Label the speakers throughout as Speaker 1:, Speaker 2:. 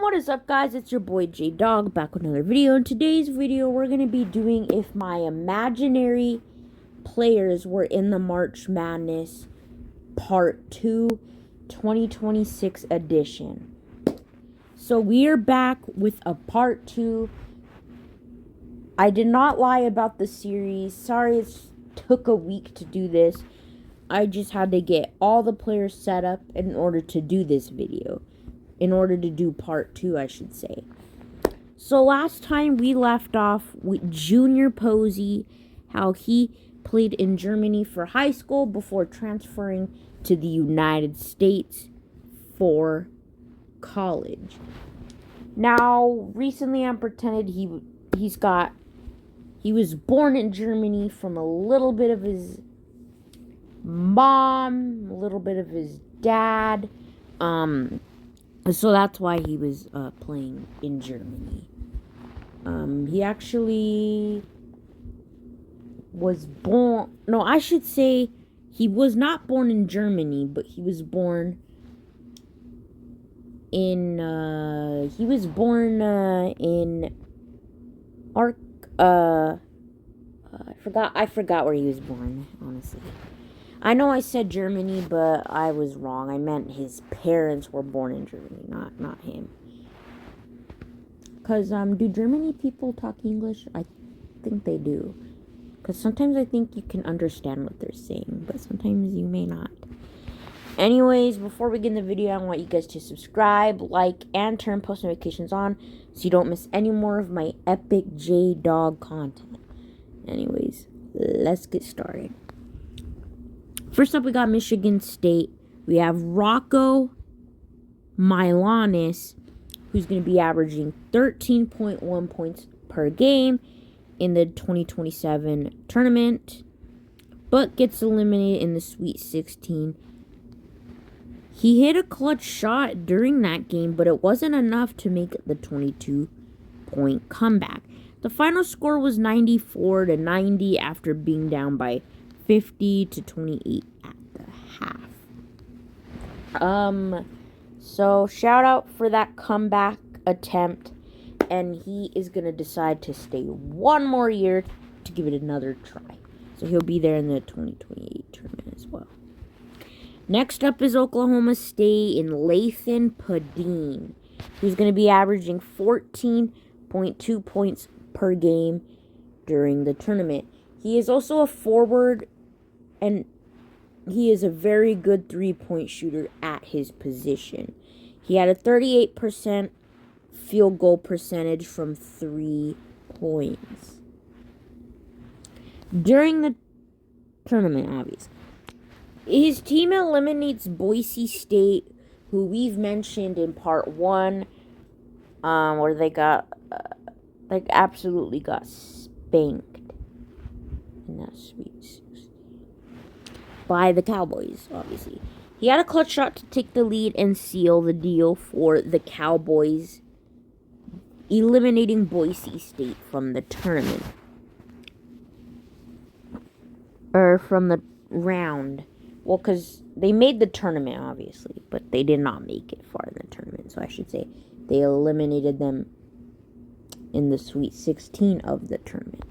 Speaker 1: what is up, guys? It's your boy J Dog back with another video. In today's video, we're going to be doing if my imaginary players were in the March Madness Part 2 2026 edition. So we are back with a Part 2. I did not lie about the series. Sorry it took a week to do this. I just had to get all the players set up in order to do this video. In order to do part 2, I should say. So last time we left off with Junior Posey, how he played in Germany for high school before transferring to the United States for college. Now, recently I pretended he was born in Germany from a little bit of his mom, a little bit of his dad, so that's why he was playing in Germany. He actually was born... No, I should say he was not born in Germany, but he was born in... I forgot where he was born, honestly. I know I said Germany, but I was wrong. I meant his parents were born in Germany, not him. Because, do Germany people talk English? I think they do. Because sometimes I think you can understand what they're saying, but sometimes you may not. Anyways, before we get in the video, I want you guys to subscribe, like, and turn post notifications on so you don't miss any more of my epic J-Dog content. Anyways, let's get started. First up, we got Michigan State. We have Rocco Milanis, who's going to be averaging 13.1 points per game in the 2027 tournament, but gets eliminated in the Sweet 16. He hit a clutch shot during that game, but it wasn't enough to make the 22-point comeback. The final score was 94-90 after being down by 50-28 at the half. So shout out for that comeback attempt, and he is going to decide to stay one more year to give it another try. So he'll be there in the 2028 tournament as well. Next up is Oklahoma State in Lathan Padine, who's going to be averaging 14.2 points per game during the tournament. He is also a forward, and he is a very good three-point shooter at his position. He had a 38% field goal percentage from 3 points during the tournament, obviously. His team eliminates Boise State, who we've mentioned in part 1, where they absolutely got spanked in that Sweet 16 by the Cowboys, obviously. He had a clutch shot to take the lead and seal the deal for the Cowboys, eliminating Boise State from the tournament. Or from the round. Well, because they made the tournament, obviously, but they did not make it far in the tournament. So I should say they eliminated them in the Sweet 16 of the tournament.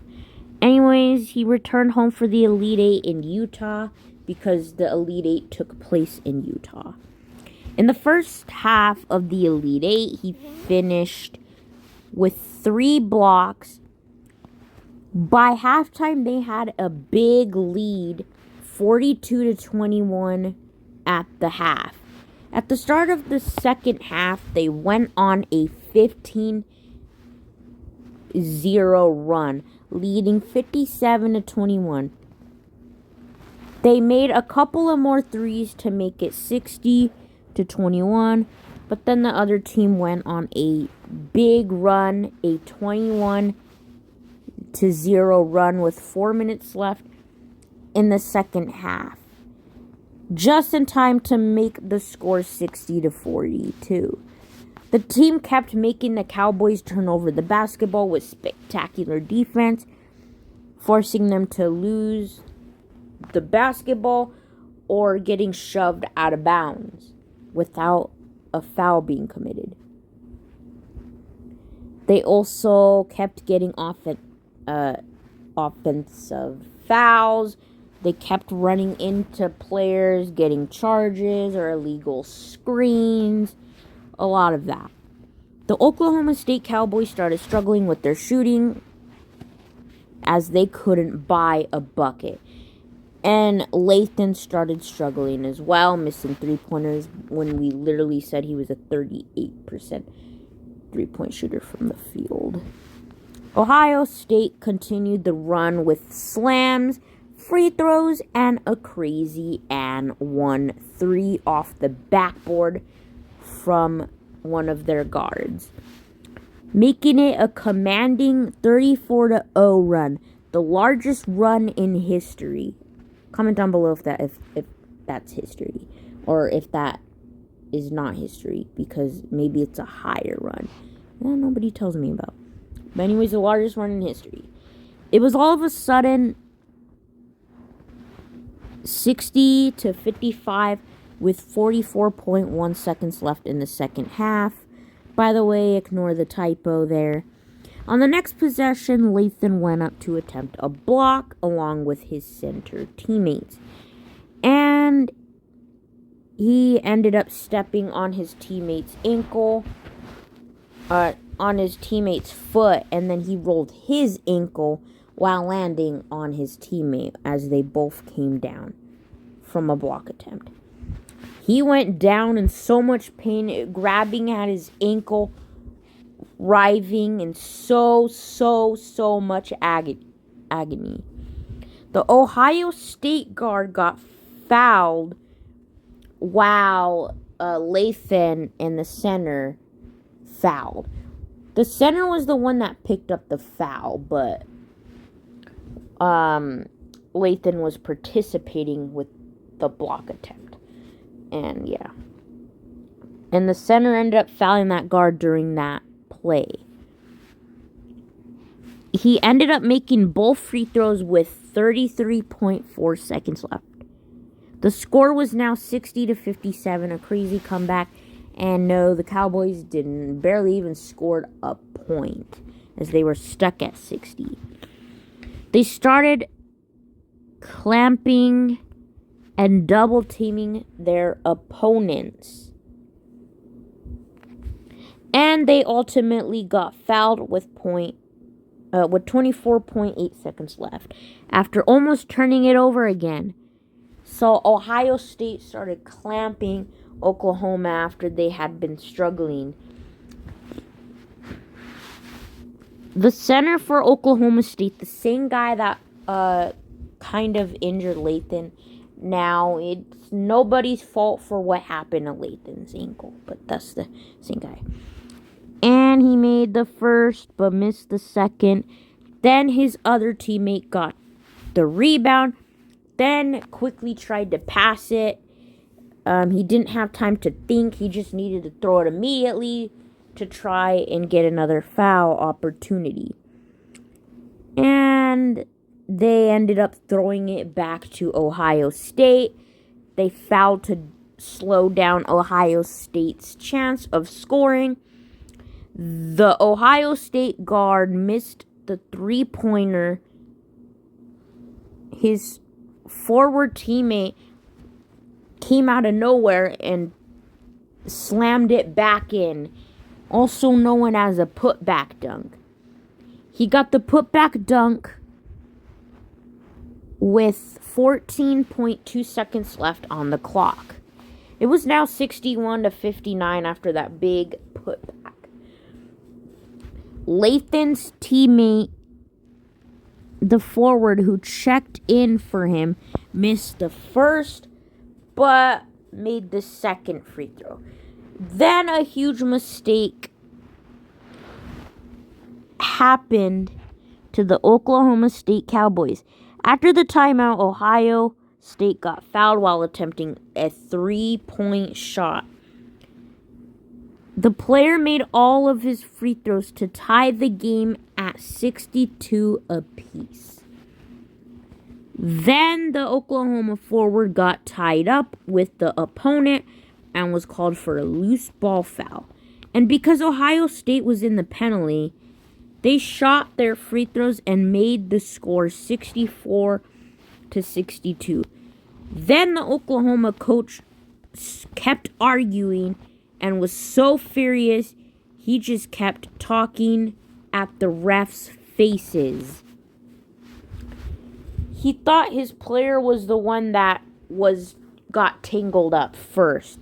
Speaker 1: Anyways, he returned home for the Elite Eight in Utah because the Elite Eight took place in Utah. In the first half of the Elite Eight, he finished with 3 blocks. By halftime, they had a big lead, 42-21 at the half. At the start of the second half, they went on a 15-0 run, leading 57-21. They made a couple of more threes to make it 60-21, but then the other team went on a big run, a 21-0 run with 4 minutes left in the second half, just in time to make the score 60-42. The team kept making the Cowboys turn over the basketball with spectacular defense, forcing them to lose the basketball or getting shoved out of bounds without a foul being committed. They also kept getting offensive fouls. They kept running into players, getting charges or illegal screens. A lot of that. The Oklahoma State Cowboys started struggling with their shooting as they couldn't buy a bucket. And Lathan started struggling as well, missing three-pointers when we literally said he was a 38% three-point shooter from the field. Ohio State continued the run with slams, free throws, and a crazy and 1-3 off the backboard from one of their guards, making it a commanding 34-0 run, the largest run in history. Comment down below if that's history, or if that is not history, because maybe it's a higher run that nobody tells me about. But anyways, the largest run in history. It was all of a sudden 60-55 with 44.1 seconds left in the second half. By the way, ignore the typo there. On the next possession, Lathan went up to attempt a block along with his center teammates. And he ended up stepping on his teammate's ankle, on his teammate's foot, and then he rolled his ankle while landing on his teammate as they both came down from a block attempt. He went down in so much pain, grabbing at his ankle, writhing in so much agony. The Ohio State guard got fouled while Lathan and the center fouled. The center was the one that picked up the foul, but Lathan was participating with the block attempt. And yeah. And the center ended up fouling that guard during that play. He ended up making both free throws with 33.4 seconds left. The score was now 60-57, a crazy comeback. And no, the Cowboys barely even scored a point as they were stuck at 60. They started clamping and double teaming their opponents. And they ultimately got fouled with 24.8 seconds left after almost turning it over again. So Ohio State started clamping Oklahoma after they had been struggling. The center for Oklahoma State, the same guy that kind of injured Lathan. Now, it's nobody's fault for what happened to Lathan's ankle, but that's the same guy. And he made the first, but missed the second. Then his other teammate got the rebound, then quickly tried to pass it. He didn't have time to think. He just needed to throw it immediately to try and get another foul opportunity. And they ended up throwing it back to Ohio State. They fouled to slow down Ohio State's chance of scoring. The Ohio State guard missed the three-pointer. His forward teammate came out of nowhere and slammed it back in, also known as a putback dunk. He got the putback dunk with 14.2 seconds left on the clock. It was now 61-59 after that big putback. Lathan's teammate, the forward who checked in for him, missed the first, but made the second free throw. Then a huge mistake happened to the Oklahoma State Cowboys. After the timeout, Ohio State got fouled while attempting a three-point shot. The player made all of his free throws to tie the game at 62 apiece. Then the Oklahoma forward got tied up with the opponent and was called for a loose ball foul. And because Ohio State was in the penalty, They shot their free throws and made the score 64-62. Then the Oklahoma coach kept arguing and was so furious, he just kept talking at the refs' faces. He thought his player was the one that got tangled up first,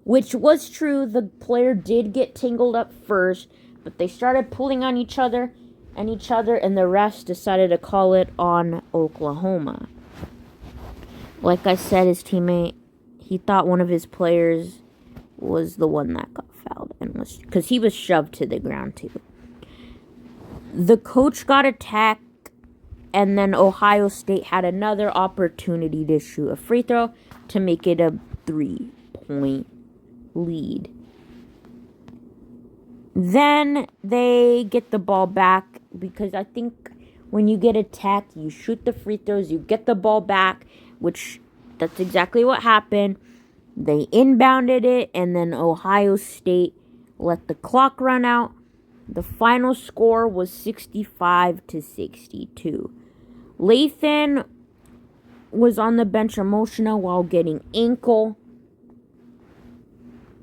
Speaker 1: which was true. The player did get tangled up first, but they started pulling on each other, and the refs decided to call it on Oklahoma. Like I said, his teammate, he thought one of his players was the one that got fouled, because he was shoved to the ground too. The coach got attacked, and then Ohio State had another opportunity to shoot a free throw to make it a 3-point lead. Then they get the ball back, because I think when you get attacked, you shoot the free throws, you get the ball back, which that's exactly what happened. They inbounded it, and then Ohio State let the clock run out. The final score was 65-62. Lathan was on the bench emotional while getting ankle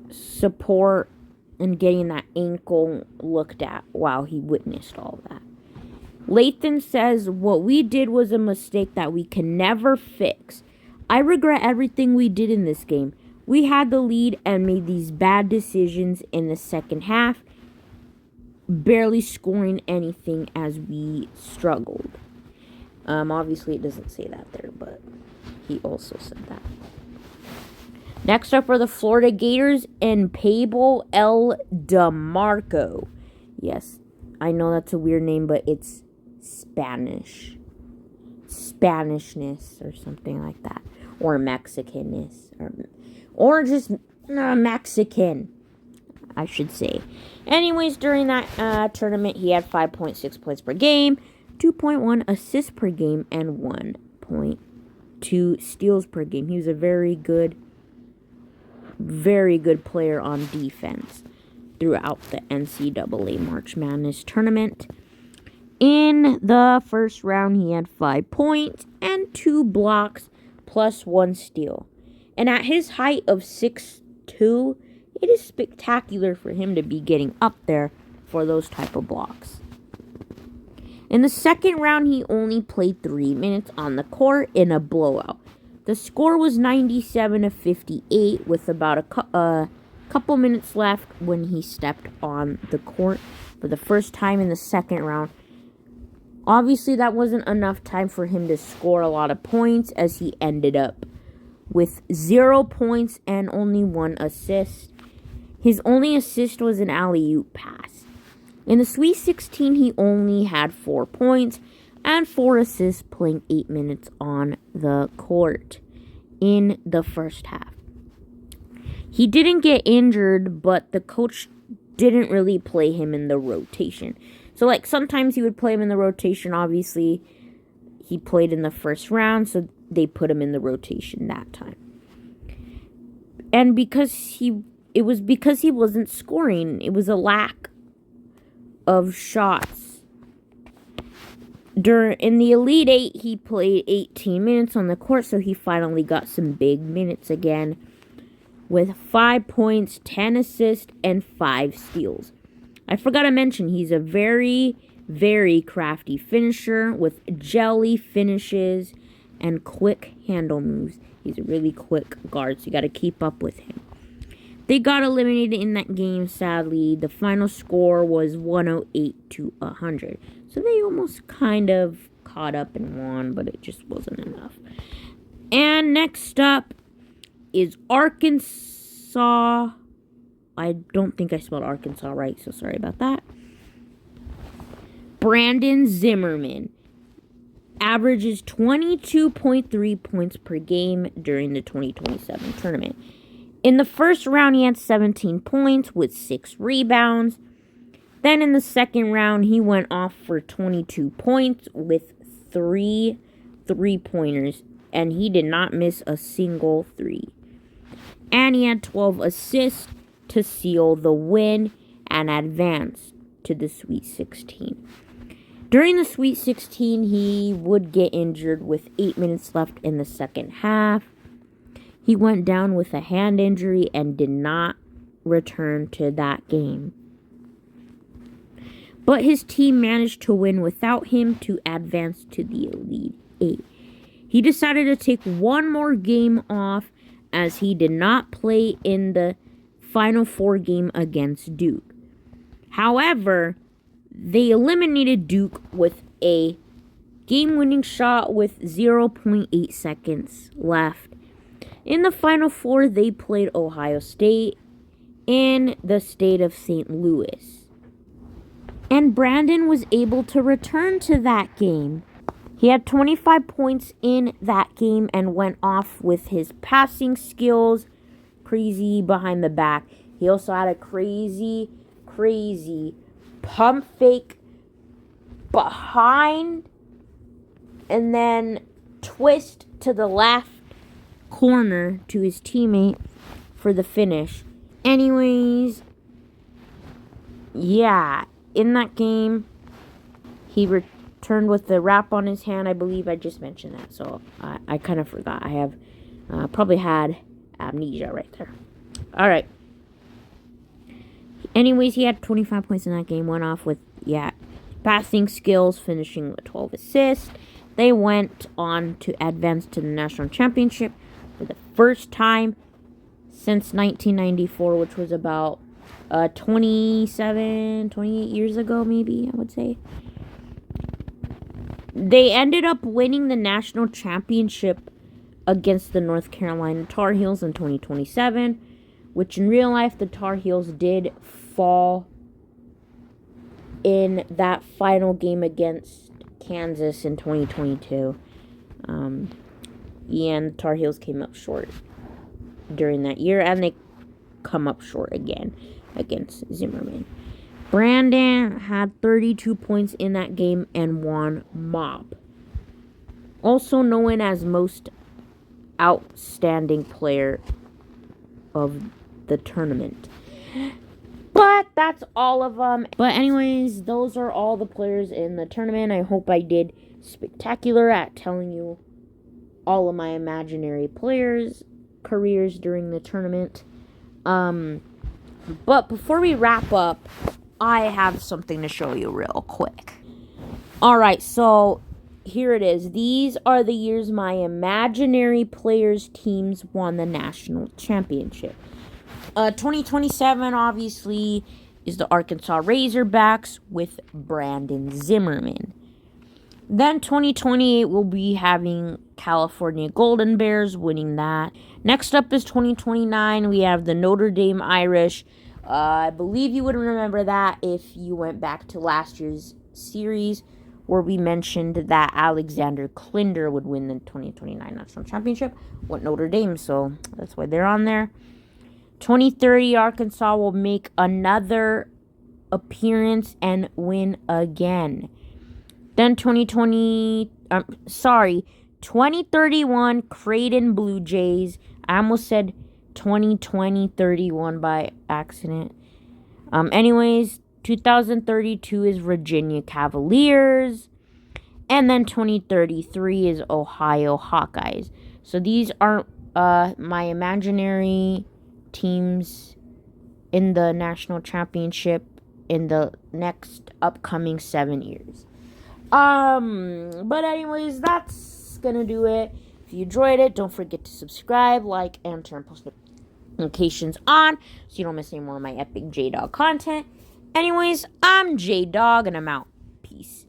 Speaker 1: support and getting that ankle looked at while he witnessed all of that. Lathan says, "What we did was a mistake that we can never fix. I regret everything we did in this game. We had the lead and made these bad decisions in the second half, barely scoring anything as we struggled." Obviously it doesn't say that there, but he also said that. Next up are the Florida Gators and Pavel L. DeMarco. Yes, I know that's a weird name, but it's Spanishness or something like that. Or Mexicanness. Or just Mexican, I should say. Anyways, during that tournament, he had 5.6 points per game, 2.1 assists per game, and 1.2 steals per game. He was a very good player on defense throughout the NCAA March Madness tournament. In the first round, he had 5 points and 2 blocks plus 1 steal. And at his height of 6'2", it is spectacular for him to be getting up there for those type of blocks. In the second round, he only played 3 minutes on the court in a blowout. The score was 97-58 with about a couple minutes left when he stepped on the court for the first time in the second round. Obviously, that wasn't enough time for him to score a lot of points, as he ended up with 0 points and only 1 assist. His only assist was an alley-oop pass. In the Sweet 16, he only had 4 points and 4 assists, playing 8 minutes on the court in the first half. He didn't get injured, but the coach didn't really play him in the rotation. So, sometimes he would play him in the rotation. Obviously, he played in the first round, so they put him in the rotation that time. And because it was because he wasn't scoring. It was a lack of shots. In the Elite Eight, he played 18 minutes on the court, so he finally got some big minutes again with 5 points, 10 assists, and 5 steals. I forgot to mention, he's a very, very crafty finisher with jelly finishes and quick handle moves. He's a really quick guard, so you got to keep up with him. They got eliminated in that game, sadly. The final score was 108-100. So they almost kind of caught up and won, but it just wasn't enough. And next up is Arkansas. I don't think I spelled Arkansas right, so sorry about that. Brandon Zimmerman averages 22.3 points per game during the 2027 tournament. In the first round, he had 17 points with 6 rebounds. Then in the second round, he went off for 22 points with 3 3-pointers, and he did not miss a single 3. And he had 12 assists to seal the win and advance to the Sweet 16. During the Sweet 16, he would get injured with 8 minutes left in the second half. He went down with a hand injury and did not return to that game. But his team managed to win without him to advance to the Elite Eight. He decided to take one more game off as he did not play in the Final Four game against Duke. However, they eliminated Duke with a game-winning shot with 0.8 seconds left. In the Final Four, they played Ohio State in the state of St. Louis. And Brandon was able to return to that game. He had 25 points in that game and went off with his passing skills. Crazy behind the back. He also had a crazy pump fake behind and then twist to the left corner to his teammate for the finish. Anyways, yeah, in that game, he returned with the wrap on his hand. I believe I just mentioned that, so I kind of forgot. I have probably had amnesia right there. All right. Anyways, he had 25 points in that game, went off with, passing skills, finishing with 12 assists. They went on to advance to the national championship for the first time since 1994, which was about 28 years ago, maybe, I would say. They ended up winning the national championship against the North Carolina Tar Heels in 2027, which in real life, the Tar Heels did fall in that final game against Kansas in 2022. And the Tar Heels came up short during that year, and they come up short again against Zimmerman. Brandon had 32 points in that game and won MOP, also known as most outstanding player of the tournament. But that's all of them. But anyways, those are all the players in the tournament. I hope I did spectacular at telling you all of my imaginary players' careers during the tournament. But before we wrap up, I have something to show you real quick. Alright, so here it is. These are the years my imaginary players' teams won the national championship. 2027, obviously, is the Arkansas Razorbacks with Brandon Zimmerman. Then 2028, we'll be having California Golden Bears winning that. Next up is 2029. We have the Notre Dame Irish. I believe you would remember that if you went back to last year's series where we mentioned that Alexander Klinder would win the 2029 National Championship with Notre Dame. So that's why they're on there. 2030, Arkansas will make another appearance and win again. Then 2031, Creighton Blue Jays. I almost said 2031 by accident. Anyways, 2032 is Virginia Cavaliers. And then 2033 is Ohio Hawkeyes. So these are my imaginary teams in the national championship in the next upcoming 7 years. But anyways, that's gonna do it. If you enjoyed it, don't forget to subscribe, like, and turn post notifications on so you don't miss any more of my epic J-Dog content. Anyways, I'm J-Dog and I'm out. Peace.